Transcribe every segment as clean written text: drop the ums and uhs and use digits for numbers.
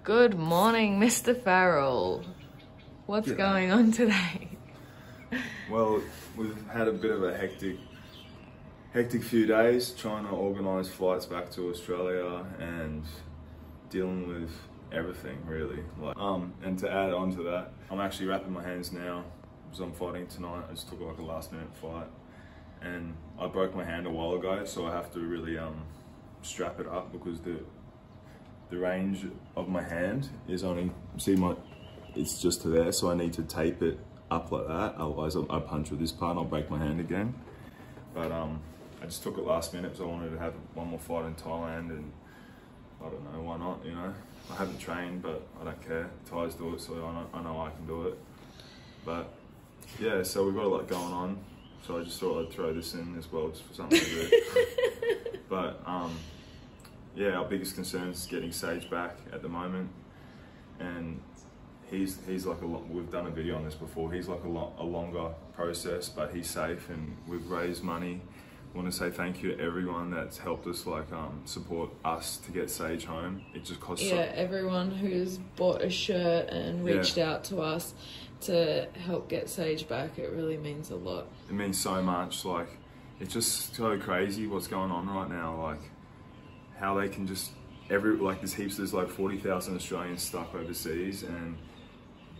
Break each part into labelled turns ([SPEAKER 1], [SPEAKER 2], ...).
[SPEAKER 1] Good morning, Mr. Farrell. What's going on today?
[SPEAKER 2] Well, we've had a bit of a hectic few days trying to organise flights back to Australia and dealing with everything really. And to add on to that, I'm actually wrapping my hands now because I'm fighting tonight. I just took like a last minute fight and I broke my hand a while ago, so I have to really strap it up because the range of my hand is only, it's just to there, so I need to tape it up like that, otherwise I punch with this part and I'll break my hand again. But I just took it last minute because I wanted to have one more fight in Thailand, and I don't know, why not, you know? I haven't trained, but I don't care. Thais do it, so I know I can do it. But yeah, so we've got a lot going on, so I just thought I'd throw this in as well, just for something to do. But yeah, our biggest concern is getting Sage back at the moment, and he's like we've done a video on this before, he's like a longer process, but he's safe and we've raised money. I want to say thank you to everyone that's helped us, like support us to get Sage home. It just costs
[SPEAKER 1] everyone who's bought a shirt and reached out to us to help get Sage back. It really means a lot.
[SPEAKER 2] It means so much. Like, it's just so crazy what's going on right now, like how they can just there's like 40,000 Australians stuck overseas, and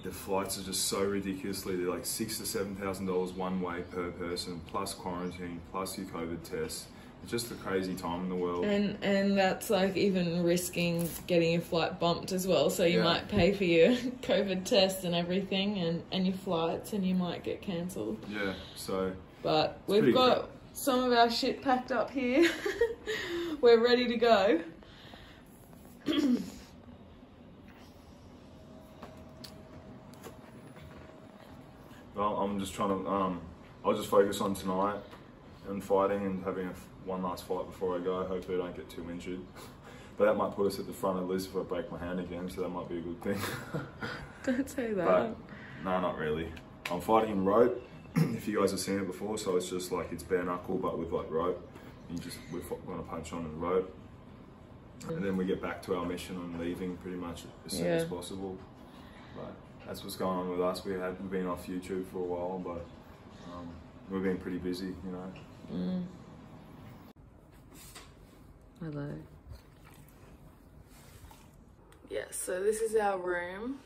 [SPEAKER 2] the flights are just so ridiculously, they're like $6,000 to $7,000 one way per person, plus quarantine, plus your COVID tests. It's just a crazy time in the world. And
[SPEAKER 1] that's like even risking getting your flight bumped as well. So you might pay for your COVID test and everything, and your flights, and you might get cancelled. Yeah, so. But we've got some of our shit packed up here. We're ready to go.
[SPEAKER 2] Well, I'm just trying to, I'll just focus on tonight and fighting and having one last fight before I go. Hopefully I don't get too injured. But that might put us at the front of the list if I break my hand again, so that might be a good thing. Don't say that. But, no, not really. I'm fighting in rope, if you guys have seen it before, so it's just like, it's bare knuckle, but with like rope. We're going to punch on the rope. And then we get back to our mission on leaving pretty much as soon as possible. But that's what's going on with us. We've been off YouTube for a while, but we've been pretty busy, you know.
[SPEAKER 1] Hello. Yeah, so this is our room.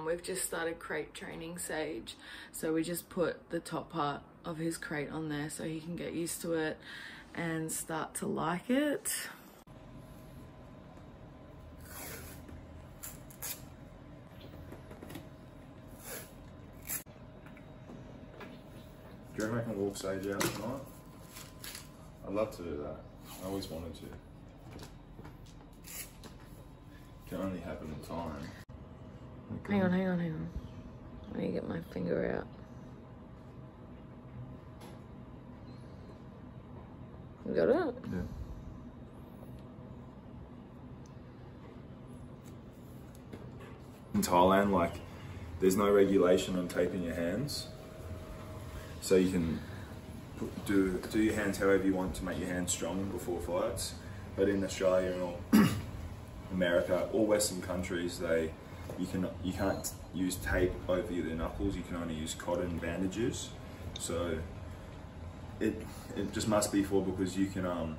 [SPEAKER 1] We've just started crate training Sage, so we just put the top part of his crate on there so he can get used to it and start to like it.
[SPEAKER 2] Do you reckon I can walk Sage out tonight? I'd love to do that. I always wanted to. Can only happen in time. Okay.
[SPEAKER 1] Hang on. Let me get my finger out. You got it?
[SPEAKER 2] Yeah. In Thailand, like, there's no regulation on taping your hands. So you can do your hands however you want to make your hands strong before fights. But in Australia and all America, all Western countries, you can't use tape over your knuckles. You can only use cotton bandages. So it just must be because you can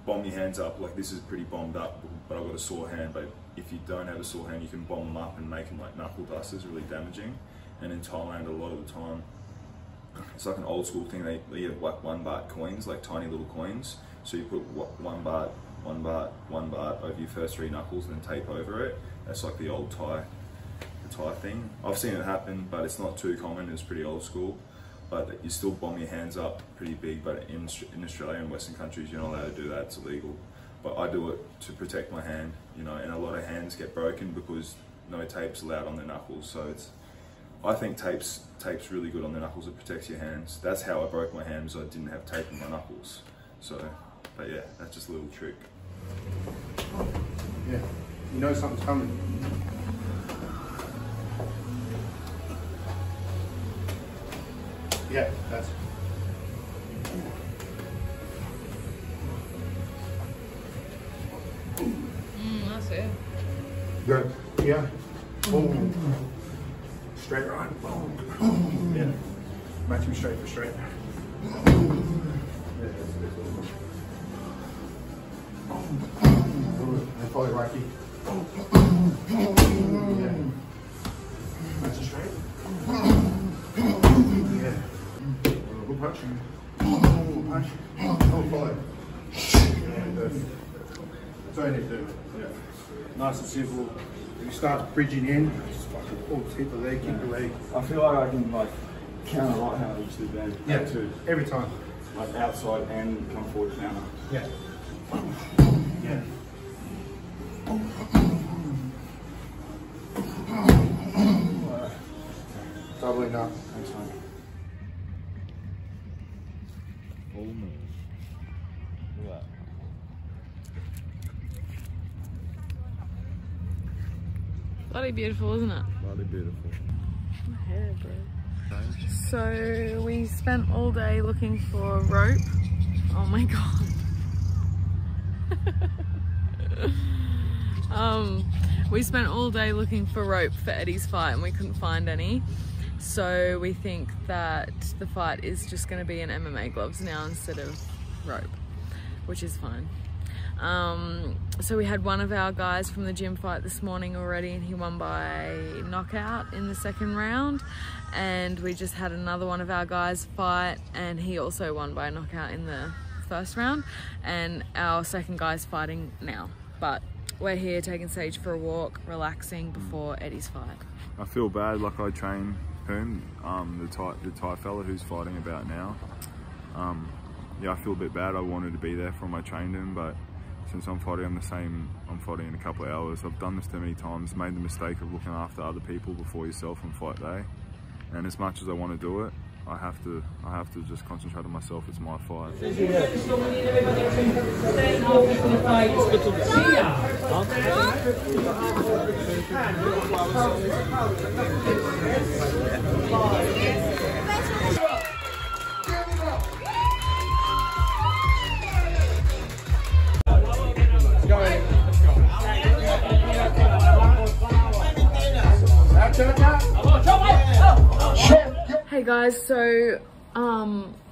[SPEAKER 2] bomb your hands up. Like, this is pretty bombed up, but I've got a sore hand. But if you don't have a sore hand, you can bomb them up and make them like knuckle dusters, really damaging. And in Thailand, a lot of the time, it's like an old school thing. They have like 1 baht coins, like tiny little coins. So you put 1 baht, 1 baht, 1 baht over your first 3 knuckles and then tape over it. That's like the old Thai thing. I've seen it happen, but it's not too common. It's pretty old school. But you still bomb your hands up pretty big. But in Australia and Western countries, you're not allowed to do that. It's illegal. But I do it to protect my hand, you know. And a lot of hands get broken because no tape's allowed on the knuckles. So I think tape's really good on the knuckles. It protects your hands. That's how I broke my hands. I didn't have tape on my knuckles. So, but yeah, that's just a little trick.
[SPEAKER 3] Yeah, you know something's coming. Yeah, that's
[SPEAKER 1] it.
[SPEAKER 3] Good. Yeah. Boom. Straight right. Boom. Yeah. Match him straight for straight. Yeah, and follow Rocky. Yeah. Match him straight. Yeah. Good punch. Good punch. Oh, follow. Yeah, perfect. That's all you need to do. Yeah. Nice and simple. If you start bridging in, just fucking hit the leg, kick the leg.
[SPEAKER 2] I feel like I can like counter right handed to then.
[SPEAKER 3] Yeah, too. Every time.
[SPEAKER 2] Like outside and come forward counter.
[SPEAKER 3] Yeah. Yeah. Doubling up. Thanks, mate.
[SPEAKER 2] Full moon. Look at that.
[SPEAKER 1] Bloody beautiful, isn't it?
[SPEAKER 2] Bloody beautiful.
[SPEAKER 1] My hair, bro. So we spent all day looking for a rope. Oh my god. We spent all day looking for rope for Eddie's fight and we couldn't find any. So we think that the fight is just going to be in MMA gloves now instead of rope, which is fine. So we had one of our guys from the gym fight this morning already and he won by knockout in the second round, and we just had another one of our guys fight and he also won by knockout in the first round, and our second guy's fighting now. But we're here taking Sage for a walk, relaxing before Eddie's fight.
[SPEAKER 2] I feel bad, like I train him, the Thai fella who's fighting about now. Yeah, I feel a bit bad. I wanted to be there for him, I trained him, but since I'm fighting I'm fighting in a couple of hours. I've done this too many times, made the mistake of looking after other people before yourself on fight day. And as much as I want to do it, I have to just concentrate on myself. It's my fight.
[SPEAKER 1] Hey guys, so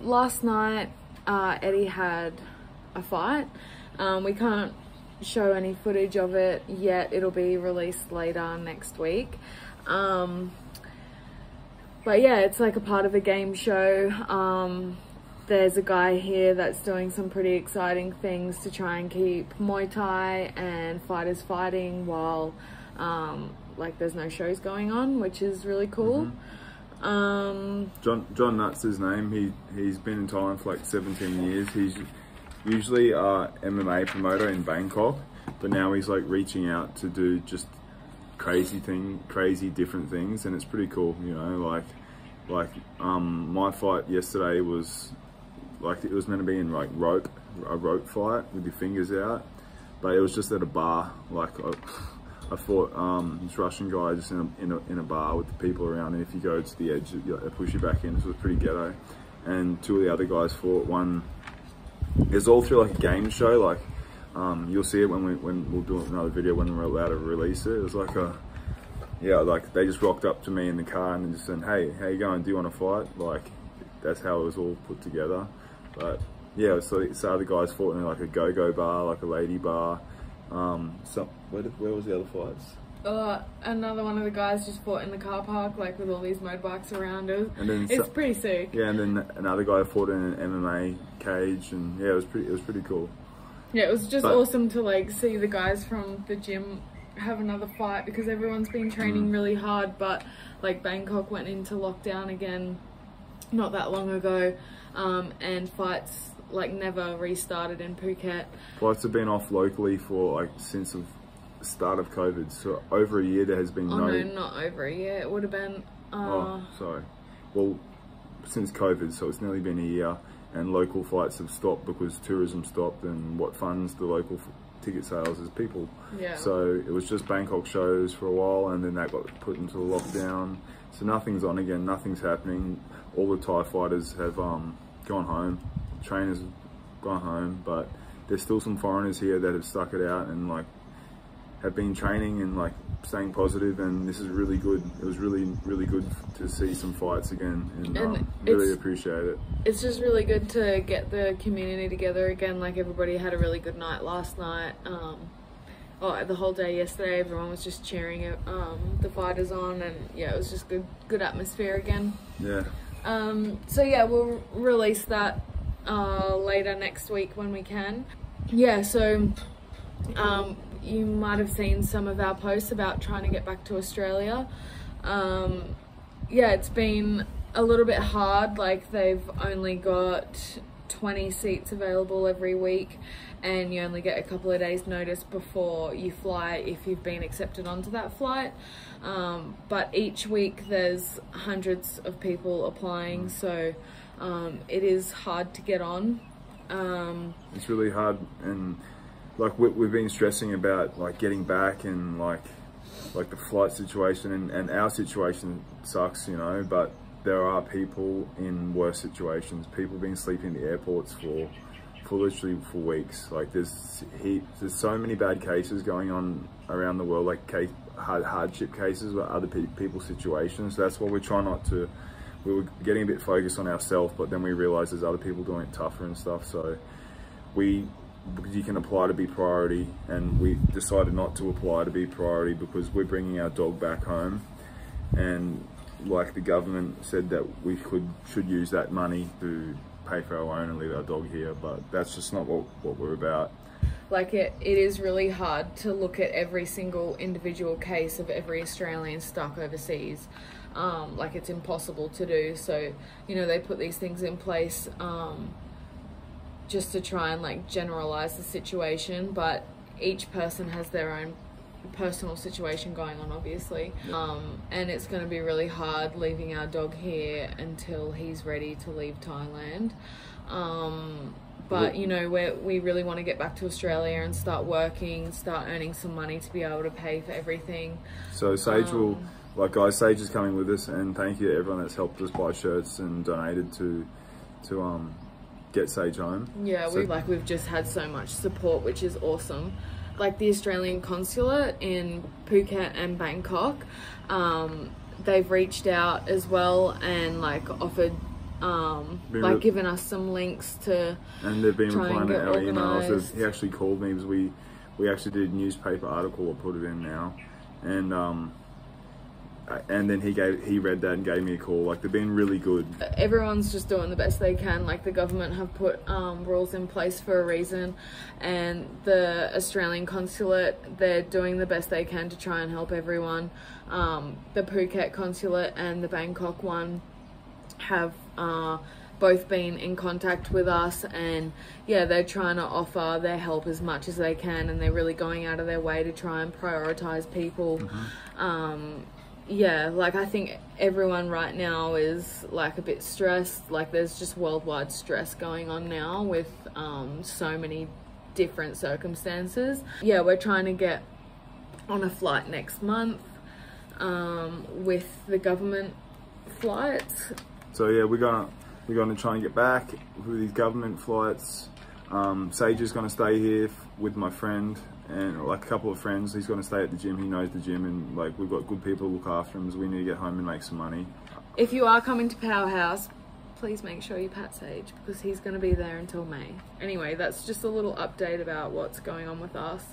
[SPEAKER 1] last night Eddie had a fight. We can't show any footage of it yet. It'll be released later next week. But yeah, it's like a part of a game show. There's a guy here that's doing some pretty exciting things to try and keep Muay Thai and fighters fighting while like there's no shows going on, which is really cool.
[SPEAKER 2] John Nutt's his name. He's been in Thailand for like 17 years. He's usually a MMA promoter in Bangkok, but now he's like reaching out to do just crazy different things, and it's pretty cool, you know. Like my fight yesterday was like, it was meant to be in like a rope fight with your fingers out, but it was just at a bar. Like I fought this Russian guy just in a bar with the people around, and if you go to the edge, they push you back in, so it was pretty ghetto. And two of the other guys fought. One, it was all through like a game show. Like you'll see it when we'll do another video when we're allowed to release it. It was like like they just rocked up to me in the car and just said, "Hey, how you going? Do you want to fight?" Like that's how it was all put together. But yeah, so the guys fought in like a go-go bar, like a lady bar. Where was the other fights?
[SPEAKER 1] Another one of the guys just fought in the car park, like with all these motorbikes around us. And then it's pretty sick.
[SPEAKER 2] Yeah, and then another guy fought in an MMA cage, and yeah, it was pretty cool.
[SPEAKER 1] Yeah, it was just awesome to like see the guys from the gym have another fight, because everyone's been training really hard, but like Bangkok went into lockdown again not that long ago, and fights like never restarted in Phuket.
[SPEAKER 2] Fights have been off locally for like since the start of COVID, so over a year there has been no,
[SPEAKER 1] not over a year, it would have been
[SPEAKER 2] since COVID, so it's nearly been a year, and local fights have stopped because tourism stopped, and what funds the local ticket sales is people.
[SPEAKER 1] Yeah.
[SPEAKER 2] So it was just Bangkok shows for a while, and then that got put into a lockdown, so nothing's on again, nothing's happening. All the Thai fighters have gone home, trainers have gone home, but there's still some foreigners here that have stuck it out, and like have been training and like staying positive, and this is really good. It was really good to see some fights again, and really appreciate it.
[SPEAKER 1] It's just really good to get the community together again. Like, everybody had a really good night last night. The whole day yesterday, everyone was just cheering the fighters on, and yeah, it was just good atmosphere again.
[SPEAKER 2] Yeah.
[SPEAKER 1] So yeah, we'll release that later next week when we can. Yeah, so you might have seen some of our posts about trying to get back to Australia. Yeah, it's been a little bit hard. Like, they've only got 20 seats available every week, and you only get a couple of days notice before you fly if you've been accepted onto that flight. But each week there's hundreds of people applying, so it is hard to get on.
[SPEAKER 2] It's really hard, and like we've been stressing about like getting back, and like the flight situation, and our situation sucks, you know, but there are people in worse situations. People been sleeping in the airports for literally for weeks. Like, there's so many bad cases going on around the world, like hardship cases with other people's situations. That's what we're trying not to. We were getting a bit focused on ourselves, but then we realized there's other people doing it tougher and stuff. So you can apply to be priority, and we decided not to apply to be priority because we're bringing our dog back home, and like the government said that we should use that money to pay for our own and leave our dog here, but that's just not what we're about.
[SPEAKER 1] Like, it is really hard to look at every single individual case of every Australian stuck overseas. Like, it's impossible to do. So, you know, they put these things in place just to try and like generalize the situation, but each person has their own personal situation going on, obviously. And it's going to be really hard leaving our dog here until he's ready to leave Thailand. But you know, we really want to get back to Australia and start working, start earning some money to be able to pay for everything.
[SPEAKER 2] So Sage will, like, guys, Sage is coming with us, and thank you to everyone that's helped us buy shirts and donated to get Sage home.
[SPEAKER 1] Yeah, we've just had so much support, which is awesome. Like, the Australian consulate in Phuket and Bangkok, they've reached out as well and like offered given us some links to, and they've been replying to our emails.
[SPEAKER 2] He actually called me because we actually did a newspaper article, I put it in now, and then he read that and gave me a call. Like, they've been really good.
[SPEAKER 1] Everyone's just doing the best they can. Like, the government have put rules in place for a reason, and the Australian consulate, they're doing the best they can to try and help everyone. The Phuket consulate and the Bangkok one have both been in contact with us, and yeah, they're trying to offer their help as much as they can, and they're really going out of their way to try and prioritize people. Yeah, like, I think everyone right now is like a bit stressed. Like, there's just worldwide stress going on now with so many different circumstances. Yeah, we're trying to get on a flight next month with the government flights.
[SPEAKER 2] So yeah, we're gonna try and get back with these government flights. Sage is gonna stay here with my friend and like a couple of friends. He's gonna stay at the gym. He knows the gym, and like, we've got good people to look after him, so we need to get home and make some money.
[SPEAKER 1] If you are coming to Powerhouse, please make sure you pat Sage, because he's gonna be there until May. Anyway, that's just a little update about what's going on with us.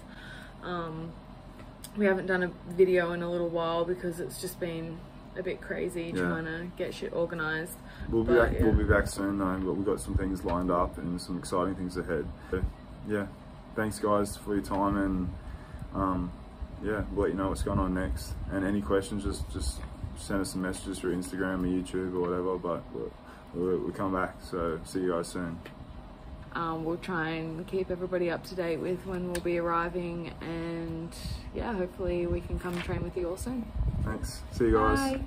[SPEAKER 1] We haven't done a video in a little while because it's just been a bit crazy trying to get shit organised.
[SPEAKER 2] We'll be back soon though, but we've got some things lined up and some exciting things ahead. But, yeah, thanks guys for your time, and yeah, we'll let you know what's going on next. And any questions, just send us some messages through Instagram or YouTube or whatever, but we'll come back. So see you guys soon.
[SPEAKER 1] We'll try and keep everybody up to date with when we'll be arriving, and yeah, hopefully we can come train with you all soon.
[SPEAKER 2] Thanks. See you guys.
[SPEAKER 1] Bye.